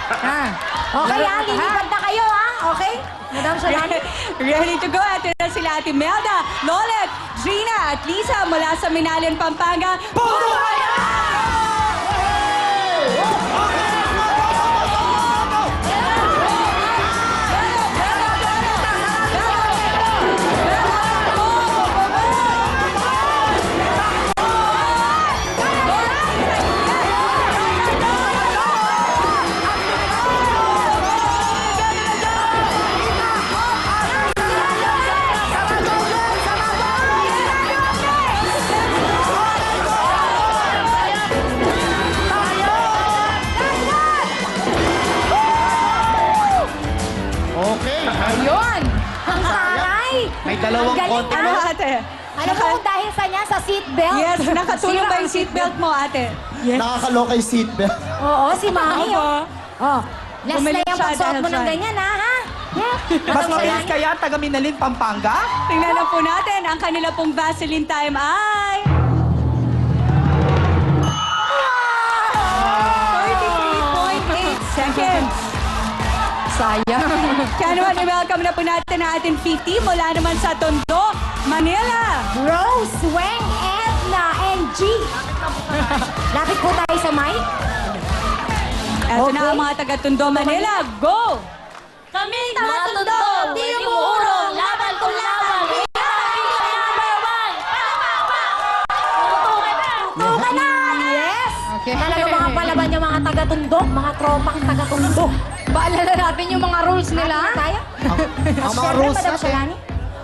Okay, lilipad na kayo, ha? Okay? Madam Shalani? Ready to go. Ito na sila Ate Melda, Lolet, Gina at Lisa mula sa Minalin, Pampanga. Puro kayo! May dalawang konti Ano, mo. ate? Alam mo kung dahil sa niya, sa seatbelt? Yes, nakatulong ba yung seatbelt mo, ate? Yes. Nakakaloka yung seatbelt. Oo, si Mami. Opo. Oh, last na Bumili yung siya pagsuot dahil mo ng dyan. ganyan, ha? Mas mabilis kaya taga Minalin, Pampanga? Tingnan na po natin, ang kanila pong Vaseline time ay... 33.8 seconds. Sayang. Kaya naman, i-welcome na po natin ang ating 50 mula naman sa Tondo, Manila. Rose, Weng, Edna, and G. Lapit po tayo sa mic. Eto Okay. na ang mga taga-Tondo, Manila. Go! Kami, mga Tondo, Team Urong, laban kung laban. Tuka na! Yes! Okay. Talaga mga palaban yung mga taga-Tondo, mga tropang taga-Tondo. Paalala natin yung mga rules nila. Tayo? Ang mga Siyempre, rules Madam natin. Shalani.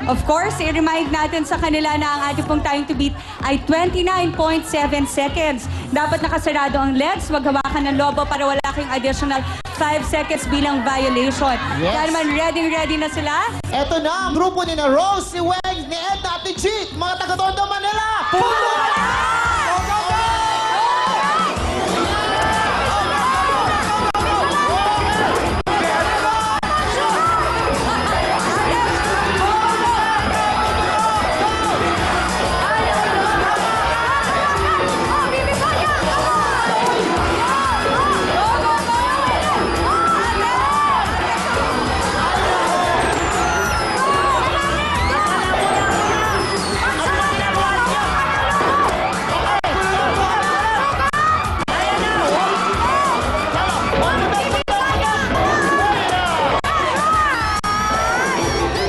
Of course, i-remind natin sa kanila na ang ating pong time to beat ay 29.7 seconds. Dapat nakasarado ang legs, wag hawakan ng lobo para wala kang additional 5 seconds bilang violation. Yes. Kaya naman, ready na sila? Eto na ang grupo ni na Rose, si Weng, ni Edna at ni Cheat, mga taga-Tondo, Manila. Puno ka na!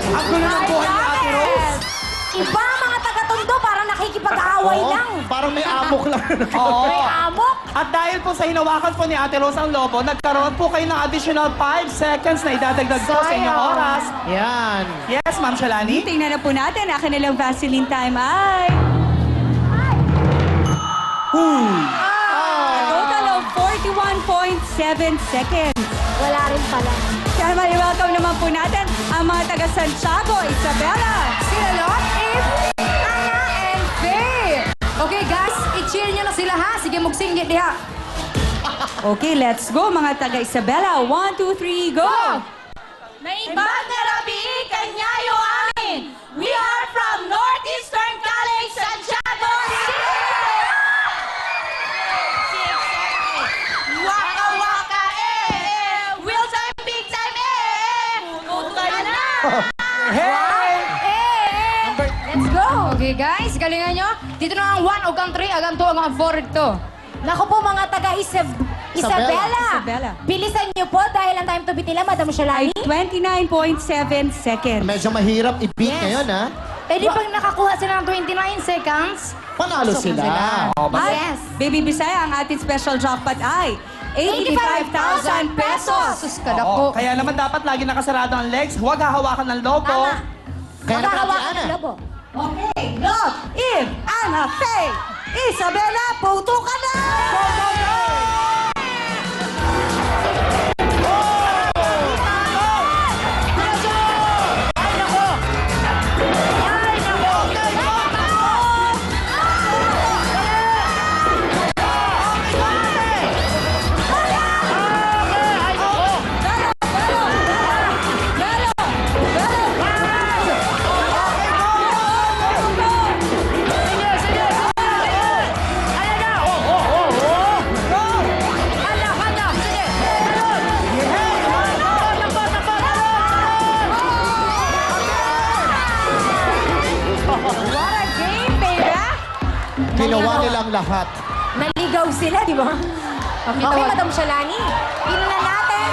Ang gulo ng buhay ni Ate Rose. Iba ang mga taga-Tondo, parang nakikipag-aaway Oo, lang. parang may amok lang. Oo. May amok. At dahil po sa hinawakan po ni Ate Rose ang lobo, nagkaroon po kayo ng additional 5 seconds na idadagdag po sa inyong oras. Yan. Yes, Ma'am Shalani? Tingnan na po natin, ang kanilang Vaseline time ay... A total of 41.7 seconds. Wala rin pala. Kaya naman, i-welcome naman po natin ang mga taga-Santiago, Isabela. Sila Lot, Eve, Anna, and Faye. Okay, guys, i-cheer nyo na sila, ha? Sige, magsinggit diha. Okay, let's go mga taga-Isabela. 1, 2, 3, go! Naibag na rabi, kanyayo amin. We are from Northeastern College, Santiago City! Waka waka eh! Wheels time, big time eh! Puto na! Hey! Let's go! Okay, guys, galingan nyo. Dito na ang 1 o ang 3, agang 2, agang 4 ito. Naku po mga Isabela. Isabela. Bilisan niyo po dahil ang time to beat nila, Madam Ay Shalani. 29.7 seconds. Medyo mahirap i-beat Yes. ngayon, ha? Eh di pag nakakuha sila ng 29 seconds, Panalo sila. At Yes. Baby Bisaya, ang ating special jackpot ay 85,000 pesos. sus kada Oo, po. kaya naman dapat lagi nakasarado ang legs, huwag hahawakan ng lobo. Tama. Kaya naman, Maghahawakan Ate ng Ana. lobo. Okay, Lot, Eve, Anna, Faye, Isabela, puto ka na! lahat. Naligaw sila, di ba? Okay, Madam Shalani. Pino na natin.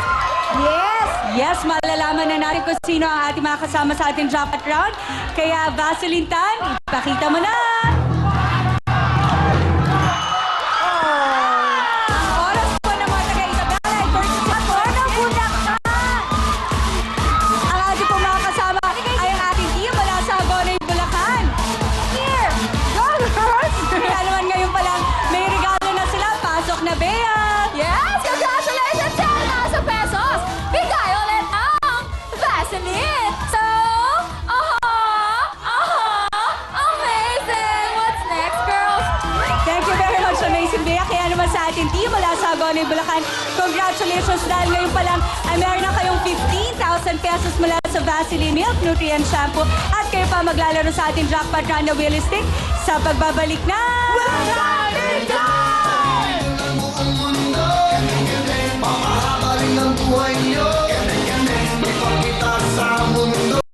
Yes! Yes, malalaman na natin kung sino ang ating mga kasama sa ating jackpot round. Kaya Vaseline Tan, ipakita mo na! Ang oras po ng mga taga-Isabela ay 34 ng Bulacan. Ang ating pong mga kasama ay ang ating team mula sa Bonay, Bulacan. Here! Go, girls! Kaya naman ngayon pa lang, may regalo na sila. Pasok na, Bea! Yes! Congratulations, 10,000 pesos! Bigay ulit ang Vaseline! So, amazing! What's next, girls? Thank you very much, Amazing Bea. Kaya naman sa ating team mula sa Bonay, Bulacan, congratulations dahil ngayon pa lang ay meron na kayong 15,000 pesos mula sa Vaseline Milk Nutrient Shampoo at kayo pa maglalaro sa ating jackpot round na Willy Stick sa pagbabalik na...